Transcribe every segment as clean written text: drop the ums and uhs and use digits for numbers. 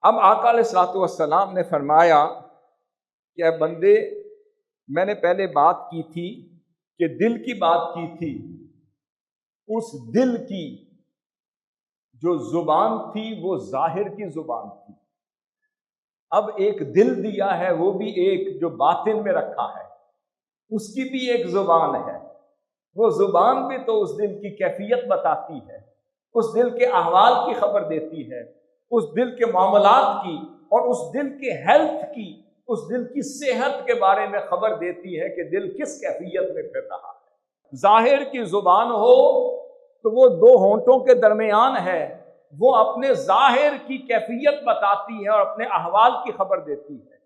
اب آقا علیہ الصلوۃ والسلام نے فرمایا کہ اے بندے، میں نے پہلے بات کی تھی کہ دل کی بات کی تھی، اس دل کی جو زبان تھی وہ ظاہر کی زبان تھی۔ اب ایک دل دیا ہے، وہ بھی ایک جو باطن میں رکھا ہے، اس کی بھی ایک زبان ہے۔ وہ زبان بھی تو اس دل کی کیفیت بتاتی ہے، اس دل کے احوال کی خبر دیتی ہے، اس دل کے معاملات کی اور اس دل کے ہیلتھ کی، اس دل کی صحت کے بارے میں خبر دیتی ہے کہ دل کس کیفیت میں پھر رہا ہے۔ ظاہر کی زبان ہو تو وہ دو ہونٹوں کے درمیان ہے، وہ اپنے ظاہر کی کیفیت بتاتی ہے اور اپنے احوال کی خبر دیتی ہے۔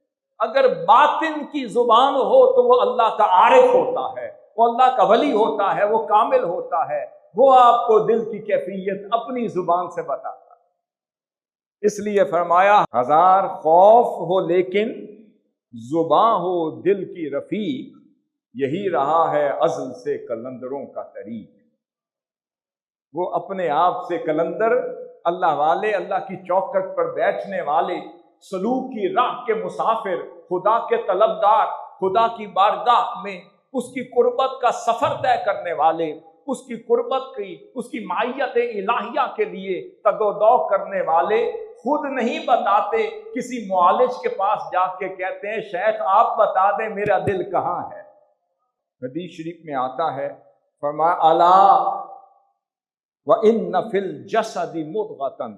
اگر باطن کی زبان ہو تو وہ اللہ کا عارف ہوتا ہے، وہ اللہ کا ولی ہوتا ہے، وہ کامل ہوتا ہے، وہ آپ کو دل کی کیفیت اپنی زبان سے بتاتا ہے۔ اس لیے فرمایا ہزار خوف ہو لیکن زباں ہو دل کی رفیق، یہی رہا ہے ازل سے قلندروں کا طریق۔ وہ اپنے آپ سے قلندر، اللہ والے، اللہ کی چوکھٹ پر بیٹھنے والے، سلوک کی راہ کے مسافر، خدا کے طلبگار، خدا کی بارگاہ میں اس کی قربت کا سفر طے کرنے والے، اس کی قربت کی، اس کی معیت الہیہ کے لیے تگ و دو کرنے والے خود نہیں بتاتے، کسی معالج کے پاس جا کے کہتے ہیں شیخ آپ بتا دیں میرا دل کہاں ہے۔ حدیث شریف میں آتا ہے، فرمایا الا وَإِنَّ فِي الْجَسَدِ مُضْغَةً،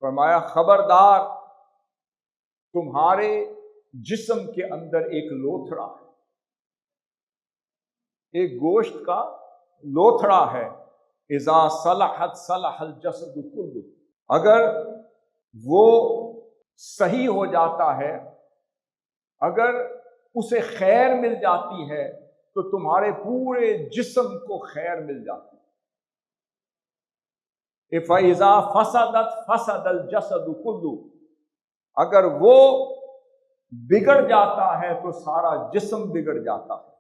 فرمایا خبردار تمہارے جسم کے اندر ایک لوتھڑا ہے، ایک گوشت کا لوتھڑا ہے، اذا صلحت صلح الجسد کلہ، اگر وہ صحیح ہو جاتا ہے، اگر اسے خیر مل جاتی ہے تو تمہارے پورے جسم کو خیر مل جاتی ہے۔ فَإِذَا فَسَدَتْ فَسَدَ الْجَسَدُ كُلُّهُ، اگر وہ بگڑ جاتا ہے تو سارا جسم بگڑ جاتا ہے۔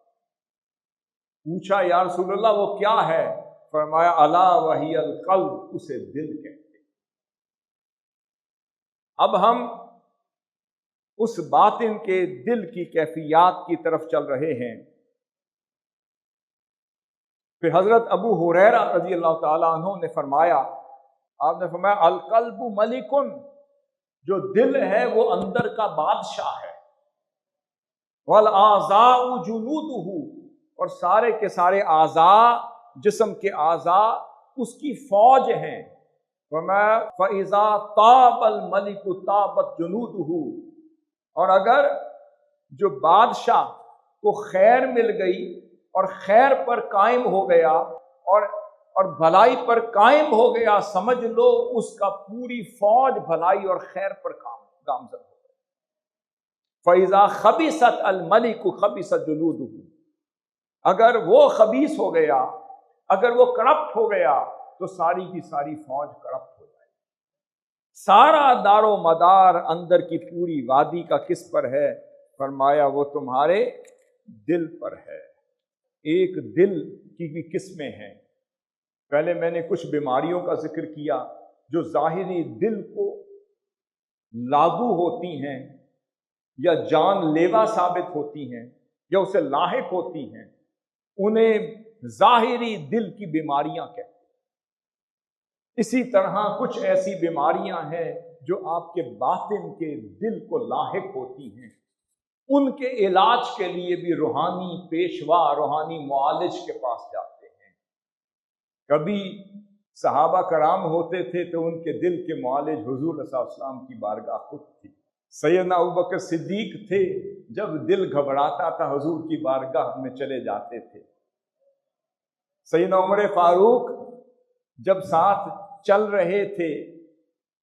پوچھا یا رسول اللہ وہ کیا ہے؟ فرمایا الا وہی القلب، اسے دل کہتے ہیں۔ اب ہم اس باطن کے دل کی کیفیات کی طرف چل رہے ہیں۔ پھر حضرت ابو ہریرہ رضی اللہ تعالیٰ عنہ نے فرمایا، آپ نے فرمایا القلب ملکن، جو دل ہے وہ اندر کا بادشاہ ہے، والاعضاء جنودہ، اور سارے کے سارے اعضاء، جسم کے اعضاء اس کی فوج ہیں۔ فرمایا فاذا طاب الملک طابت جنودہ، اور اگر جو بادشاہ کو خیر مل گئی اور خیر پر قائم ہو گیا اور بھلائی پر قائم ہو گیا، سمجھ لو اس کا پوری فوج بھلائی اور خیر پر گامزن ہو گئی۔ فَإِذَا خَبِثَتْ الْمَلِكُ خَبِثَتْ جُنُودُهُ، اگر وہ خبیث ہو گیا، اگر وہ کرپٹ ہو گیا تو ساری کی ساری فوج کرپٹ ہو جائے۔ سارا دار و مدار اندر کی پوری وادی کا کس پر ہے؟ فرمایا وہ تمہارے دل پر ہے۔ ایک دل کی بھی قسمیں ہیں۔ پہلے میں نے کچھ بیماریوں کا ذکر کیا جو ظاہری دل کو لاگو ہوتی ہیں یا جان لیوا ثابت ہوتی ہیں یا اسے لاحق ہوتی ہیں، انہیں ظاہری دل کی بیماریاں کہتے ہیں۔ اسی طرح کچھ ایسی بیماریاں ہیں جو آپ کے باطن کے دل کو لاحق ہوتی ہیں، ان کے علاج کے لیے بھی روحانی پیشوا، روحانی معالج کے پاس جاتے ہیں۔ کبھی صحابہ کرام ہوتے تھے تو ان کے دل کے معالج حضور صلی اللہ علیہ وسلم کی بارگاہ خود تھی۔ سیدنا ابوبکر صدیق تھے، جب دل گھبراتا تھا حضور کی بارگاہ میں چلے جاتے تھے۔ سیدنا عمر فاروق جب ساتھ چل رہے تھے،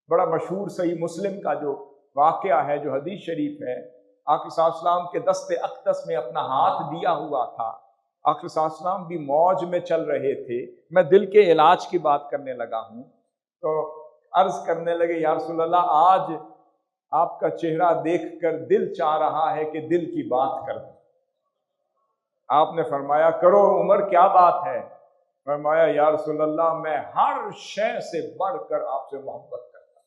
بڑا مشہور صحیح مسلم کا جو واقعہ ہے، جو حدیث شریف ہے، آقا صلی اللہ علیہ وسلم کے دست اقدس میں اپنا ہاتھ دیا ہوا تھا، آقا صلی اللہ علیہ وسلم بھی موج میں چل رہے تھے۔ میں دل کے علاج کی بات کرنے لگا ہوں تو عرض کرنے لگے یا رسول اللہ آج آپ کا چہرہ دیکھ کر دل چاہ رہا ہے کہ دل کی بات کر دیں۔ آپ نے فرمایا کرو عمر، کیا بات ہے؟ فرمایا یا رسول اللہ میں ہر شے سے بڑھ کر آپ سے محبت کرتا ہوں۔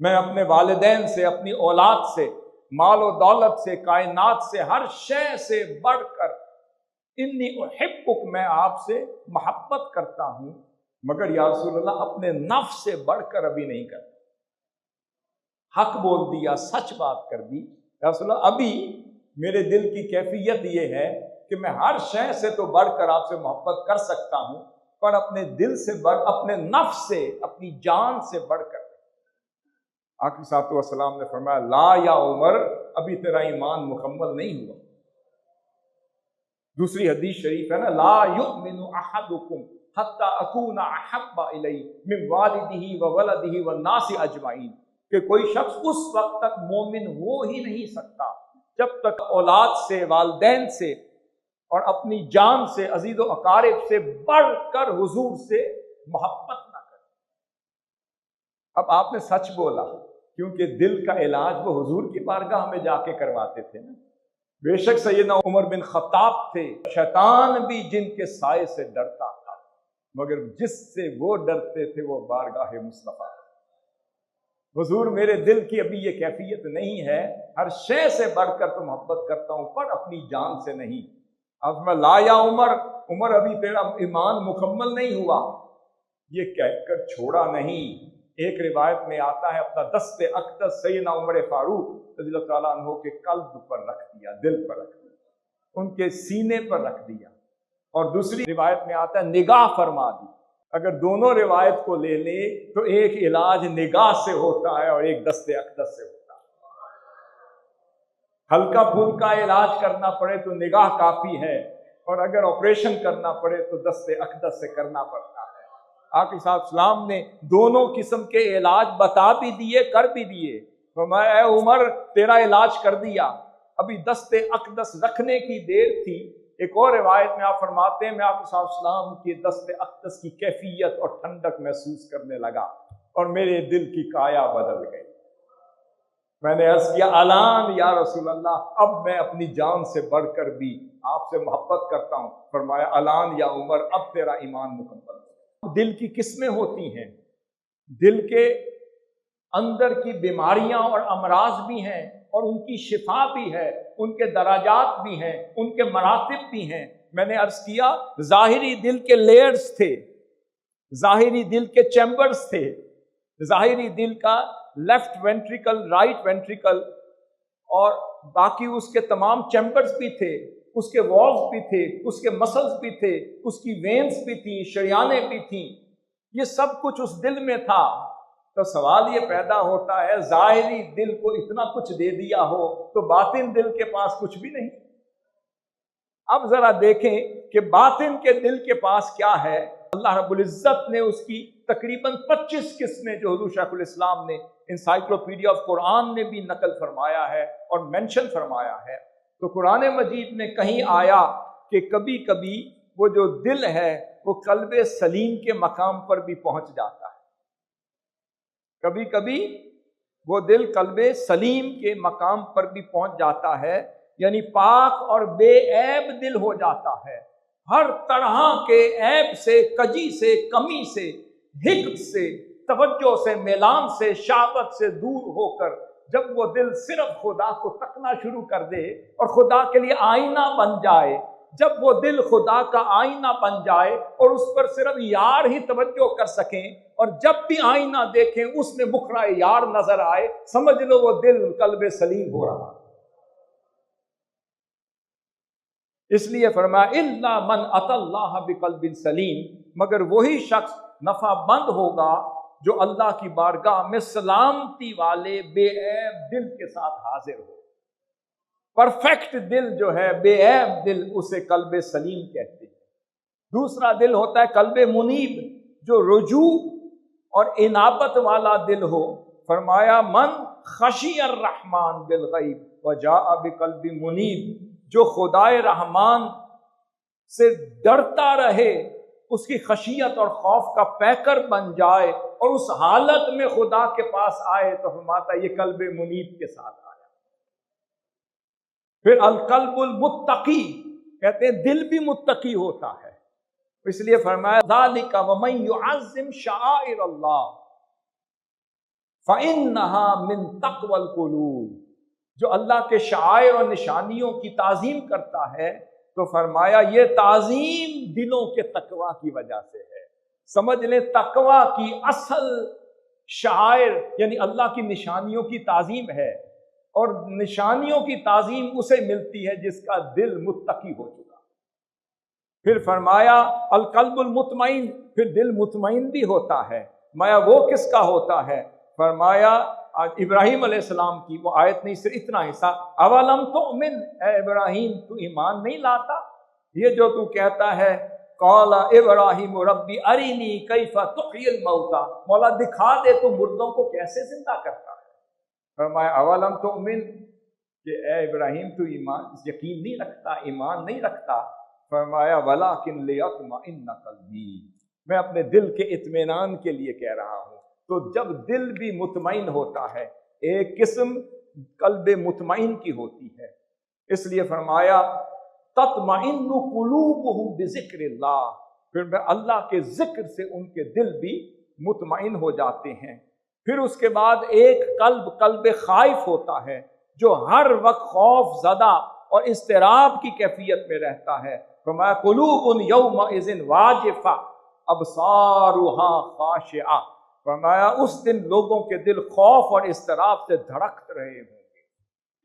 میں اپنے والدین سے، اپنی اولاد سے، مال و دولت سے، کائنات سے، ہر شے سے بڑھ کر انی احبک، میں آپ سے محبت کرتا ہوں، مگر یا رسول اللہ اپنے نفس سے بڑھ کر ابھی نہیں کرتا۔ حق بول دیا، سچ بات کر دی، یا رسول اللہ ابھی میرے دل کی کیفیت یہ ہے کہ میں ہر شے سے تو بڑھ کر آپ سے محبت کر سکتا ہوں، پر اپنے دل سے بڑھ، اپنے نفس سے، اپنی جان سے بڑھ کر۔ آقا صلی اللہ علیہ وسلم نے فرمایا لا یا عمر، ابھی تیرا ایمان مکمل نہیں ہوا۔ دوسری حدیث شریف ہے نا، لا یؤمن احدکم حتی اکون احب الیہ من والدہ وولدہ والناس اجمعین، کہ کوئی شخص اس وقت تک مومن ہو ہی نہیں سکتا جب تک اولاد سے، والدین سے اور اپنی جان سے، عزیز و اقارب سے بڑھ کر حضور سے محبت نہ کرے۔ اب آپ نے سچ بولا، کیونکہ دل کا علاج وہ حضور کی بارگاہ میں جا کے کرواتے تھے نا۔ بے شک سیدنا عمر بن خطاب تھے، شیطان بھی جن کے سائے سے ڈرتا تھا، مگر جس سے وہ ڈرتے تھے وہ بارگاہ مصطفیٰ۔ حضور میرے دل کی ابھی یہ کیفیت نہیں ہے، ہر شے سے بڑھ کر تو محبت کرتا ہوں پر اپنی جان سے نہیں۔ اب میں لا یا عمر، عمر ابھی تیرا ایمان مکمل نہیں ہوا، یہ کہہ کر چھوڑا نہیں۔ ایک روایت میں آتا ہے اپنا دست اقدس سیدنا عمر فاروق رضی اللہ تعالیٰ عنہ کے قلب پر رکھ دیا، دل پر رکھ دیا، ان کے سینے پر رکھ دیا، اور دوسری روایت میں آتا ہے نگاہ فرما دی۔ اگر دونوں روایت کو لے لے تو ایک علاج نگاہ سے ہوتا ہے اور ایک دست اقدس سے ہوتا ہے۔ ہلکا پھلکا علاج کرنا پڑے تو نگاہ کافی ہے، اور اگر آپریشن کرنا پڑے تو دست اقدس سے کرنا پڑتا ہے۔ آقا صاحب السلام نے دونوں قسم کے علاج بتا بھی دیے، کر بھی دیے۔ فرمایا اے عمر تیرا علاج کر دیا، ابھی دست اقدس رکھنے کی دیر تھی۔ ایک اور روایت میں آپ فرماتے ہیں میں آقا صاحب السلام کی دست اقدس کی کیفیت اور ٹھنڈک محسوس کرنے لگا اور میرے دل کی کایا بدل گئی۔ میں نے عرض کیا الان یا رسول اللہ، اب میں اپنی جان سے بڑھ کر بھی آپ سے محبت کرتا ہوں۔ فرمایا الان یا عمر، اب تیرا ایمان مکمل ہے۔ دل کی قسمیں ہوتی ہیں، دل کے اندر کی بیماریاں اور امراض بھی ہیں اور ان کی شفا بھی ہے، ان کے درجات بھی ہیں، ان کے مراتب بھی ہیں۔ میں نے عرض کیا ظاہری دل کے لیئرز تھے، ظاہری دل کے چیمبرز تھے، ظاہری دل کا لیفٹ وینٹریکل، رائٹ وینٹریکل اور باقی اس کے تمام چیمبرز بھی تھے، اس کے والز بھی تھے، اس کے مسلز بھی تھے، اس کی وینز بھی تھیں، شریانیں بھی تھیں، یہ سب کچھ اس دل میں تھا۔ تو سوال یہ پیدا ہوتا ہے ظاہری دل کو اتنا کچھ دے دیا ہو تو باطن دل کے پاس کچھ بھی نہیں۔ اب ذرا دیکھیں کہ باطن کے دل کے پاس کیا ہے۔ اللہ رب العزت نے اس کی تقریباً 25 قسمیں جو حضور شیخ الاسلام نے انسائکلوپیڈیا آف قرآن نے بھی نقل فرمایا ہے اور مینشن فرمایا ہے۔ تو قرآن مجید میں کہیں آیا کہ کبھی کبھی وہ جو دل ہے وہ قلب سلیم کے مقام پر بھی پہنچ جاتا ہے، کبھی کبھی وہ دل قلب سلیم کے مقام پر بھی پہنچ جاتا ہے، یعنی پاک اور بے عیب دل ہو جاتا ہے، ہر طرح کے عیب سے، کجی سے، کمی سے، حقد سے، توجہ سے، میلان سے، شہوت سے دور ہو کر جب وہ دل صرف خدا کو تکنا شروع کر دے اور خدا کے لیے آئینہ بن جائے، جب وہ دل خدا کا آئینہ بن جائے اور اس پر صرف یار ہی توجہ کر سکیں اور جب بھی آئینہ دیکھیں اس میں بکھرا یار نظر آئے، سمجھ لو وہ دل قلب سلیم ہو رہا۔ اس لیے فرمایا الا من اتی اللہ بقلب سلیم، مگر وہی شخص نفع مند ہوگا جو اللہ کی بارگاہ میں سلامتی والے بے عیب دل کے ساتھ حاضر ہو۔ پرفیکٹ دل جو ہے، بے عیب دل، اسے قلب سلیم کہتے ہیں۔ دوسرا دل ہوتا ہے قلب منیب، جو رجوع اور انابت والا دل ہو۔ فرمایا من خشی الرحمن بالغیب وجاء بقلب منیب، جو خدائے رحمان سے ڈرتا رہے، اس کی خشیت اور خوف کا پیکر بن جائے اور اس حالت میں خدا کے پاس آئے تو فرماتا ہے یہ قلب منیب کے ساتھ آیا۔ پھر القلب المتقی، کہتے ہیں دل بھی متقی ہوتا ہے، اس لیے فرمایا ذالک ومن یعظم شعائر اللہ فَإِنَّهَا مِن تَقْوَى الْقُلُوبِ، جو اللہ کے شعائر اور نشانیوں کی تعظیم کرتا ہے تو فرمایا یہ تعظیم دلوں کے تقوی کی وجہ سے ہے۔ سمجھ لیں تقوی کی اصل شعائر یعنی اللہ کی نشانیوں کی تعظیم ہے، اور نشانیوں کی تعظیم اسے ملتی ہے جس کا دل متقی ہو چکا۔ پھر فرمایا القلب المطمئن، پھر دل مطمئن بھی ہوتا ہے۔ مایا وہ کس کا ہوتا ہے؟ فرمایا ابراہیم علیہ السلام کی وہ آیت نہیں، صرف اتنا حصہ، اولم تؤمن، اے ابراہیم تو ایمان نہیں لاتا؟ یہ جو تو کہتا ہے قال ابراہیم ربی ارینی کیف تحیی الموتى، مولا دکھا دے تو مردوں کو کیسے زندہ کرتا ہے۔ فرمایا اولم تؤمن، کہ اے ابراہیم تو ایمان یقین نہیں رکھتا، ایمان نہیں رکھتا؟ فرمایا ولکن لیطمئن قلبی، میں اپنے دل کے اطمینان کے لیے کہہ رہا ہوں۔ تو جب دل بھی مطمئن ہوتا ہے، ایک قسم قلب مطمئن کی ہوتی ہے، اس لیے فرمایا تطمئن قلوبہم بذکر اللہ، پھر میں اللہ کے ذکر سے ان کے دل بھی مطمئن ہو جاتے ہیں۔ پھر اس کے بعد ایک قلب خائف ہوتا ہے جو ہر وقت خوف زدہ اور اضطراب کی کیفیت میں رہتا ہے۔ فرمایا قلوب یومئذ واجفہ ابصارها خاشعہ، فرمایا اس دن لوگوں کے دل خوف اور اضطراب سے دھڑک رہے ہوں گے۔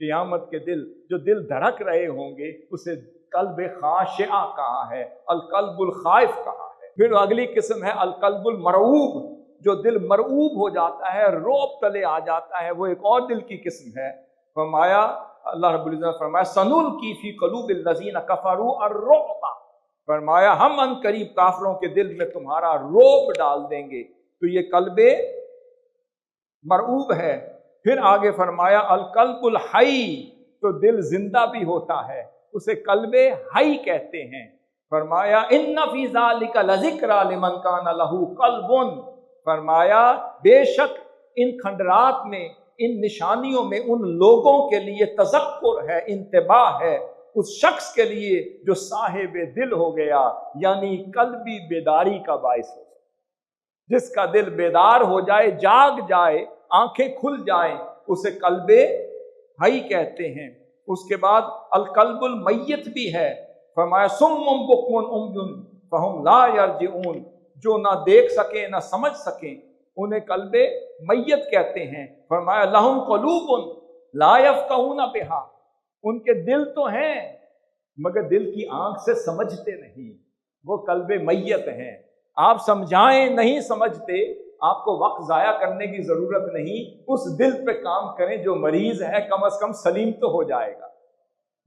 قیامت کے دل جو دل دھڑک رہے ہوں گے اسے قلب خاشعہ کہا ہے، القلب الخائف کہا ہے۔ پھر اگلی قسم ہے القلب المرعوب، جو دل مرعوب ہو جاتا ہے، روب تلے آ جاتا ہے، وہ ایک اور دل کی قسم ہے۔ فرمایا اللہ رب العزت نے فرمایا سنلقی فی قلوب الذین کفروا الرعب، فرمایا ہم ان قریب کافروں کے دل میں تمہارا روب ڈال دیں گے۔ تو یہ قلب مرعوب ہے۔ پھر آگے فرمایا القلب الحی، تو دل زندہ بھی ہوتا ہے، اسے قلب حی کہتے ہیں۔ فرمایا ان فی ذلک لذکری لمن کان لہ قلب، فرمایا بے شک ان کھنڈرات میں، ان نشانیوں میں ان لوگوں کے لیے تذکر ہے، انتباہ ہے، اس شخص کے لیے جو صاحب دل ہو گیا، یعنی قلبی بیداری کا باعث ہو، جس کا دل بیدار ہو جائے، جاگ جائے، آنکھیں کھل جائیں، اسے قلب حی کہتے ہیں۔ اس کے بعد القلب المیت بھی ہے۔ فرمایا صم بکم عمی فہم لا یرجعون، جو نہ دیکھ سکیں نہ سمجھ سکیں انہیں قلب میت کہتے ہیں۔ فرمایا لہم قلوب لا یفقہون بہا، ان کے دل تو ہیں مگر دل کی آنکھ سے سمجھتے نہیں، وہ قلب میت ہیں۔ آپ سمجھائیں نہیں سمجھتے، آپ کو وقت ضائع کرنے کی ضرورت نہیں، اس دل پہ کام کریں جو مریض ہے، کم از کم سلیم تو ہو جائے گا۔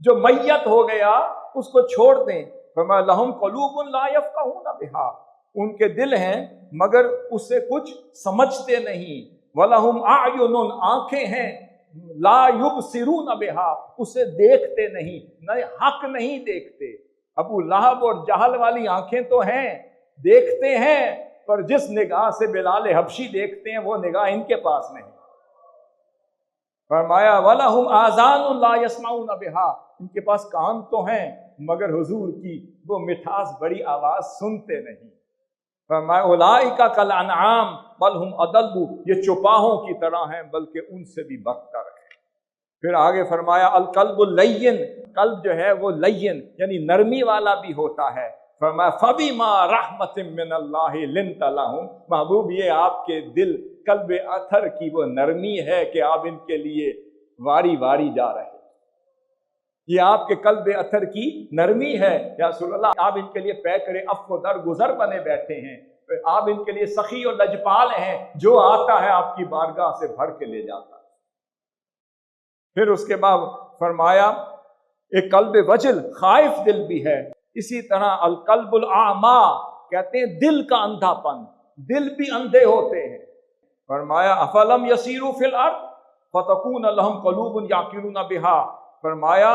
جو میت ہو گیا اس کو چھوڑ دیں۔ فرمایا لہم قلوب لا یفقہون بہا، ان کے دل ہیں مگر اس سے کچھ سمجھتے نہیں۔ وَلَهُمْ أَعْيُنٌ، آنکھیں ہیں، لا یبصرون بہا، اسے دیکھتے نہیں، نہ حق نہیں دیکھتے۔ ابو لہب اور جہل والی آنکھیں تو ہیں، دیکھتے ہیں، پر جس نگاہ سے بلال حبشی دیکھتے ہیں وہ نگاہ ان کے پاس نہیں۔ فرمایا وَلَهُمْ آذَانٌ لَا يَسْمَعُونَ بِهَا، ان کے پاس کان تو ہیں مگر حضور کی وہ مٹھاس بڑی آواز سنتے نہیں۔ فرمایا اولئک کالانعام بل ہم اضل، یہ چوپاہوں کی طرح ہیں بلکہ ان سے بھی بدتر ہیں۔ پھر آگے فرمایا القلب اللین، قلب جو ہے وہ لین یعنی نرمی والا بھی ہوتا ہے۔ فرمایا فبما رحمت من اللہ لنت لہم، محبوب یہ آپ کے دل قلب اطہر کی وہ نرمی ہے کہ آپ ان کے لیے واری واری جا رہے ہیں۔ یہ آپ کے قلب اطہر کی نرمی ہے یا رسول اللہ، آپ ان کے لیے پیکر عفو و درگزر بنے بیٹھے ہیں، آپ ان کے لیے سخی اور لجپال ہیں، جو آتا ہے آپ کی بارگاہ سے بھر کے لے جاتا ہے۔ پھر اس کے بعد فرمایا ایک قلب وجل خائف دل بھی ہے۔ اسی طرح القلب الاعمی کہتے ہیں دل کا اندھا پن، دل بھی اندھے ہوتے ہیں۔ فرمایا افلم یسیروا فی الارض فتکون لہم قلوب یعقلون بہا، فرمایا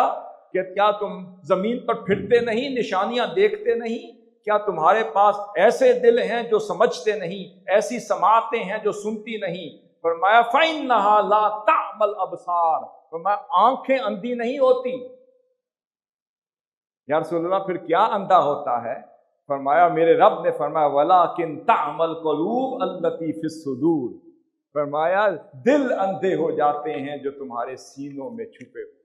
کہ کیا تم زمین پر پھرتے نہیں، نشانیاں دیکھتے نہیں؟ کیا تمہارے پاس ایسے دل ہیں جو سمجھتے نہیں، ایسی سماعتیں ہیں جو سنتی نہیں؟ فرمایا فإنها لا تعمى الابصار، فرمایا آنکھیں اندھی نہیں ہوتی۔ یا رسول اللہ پھر کیا اندھا ہوتا ہے؟ فرمایا میرے رب نے فرمایا وَلَكِن تَعْمَى الْقُلُوبُ الَّتِي فِي الصُّدُورِ، فرمایا دل اندھے ہو جاتے ہیں جو تمہارے سینوں میں چھپے ہوئے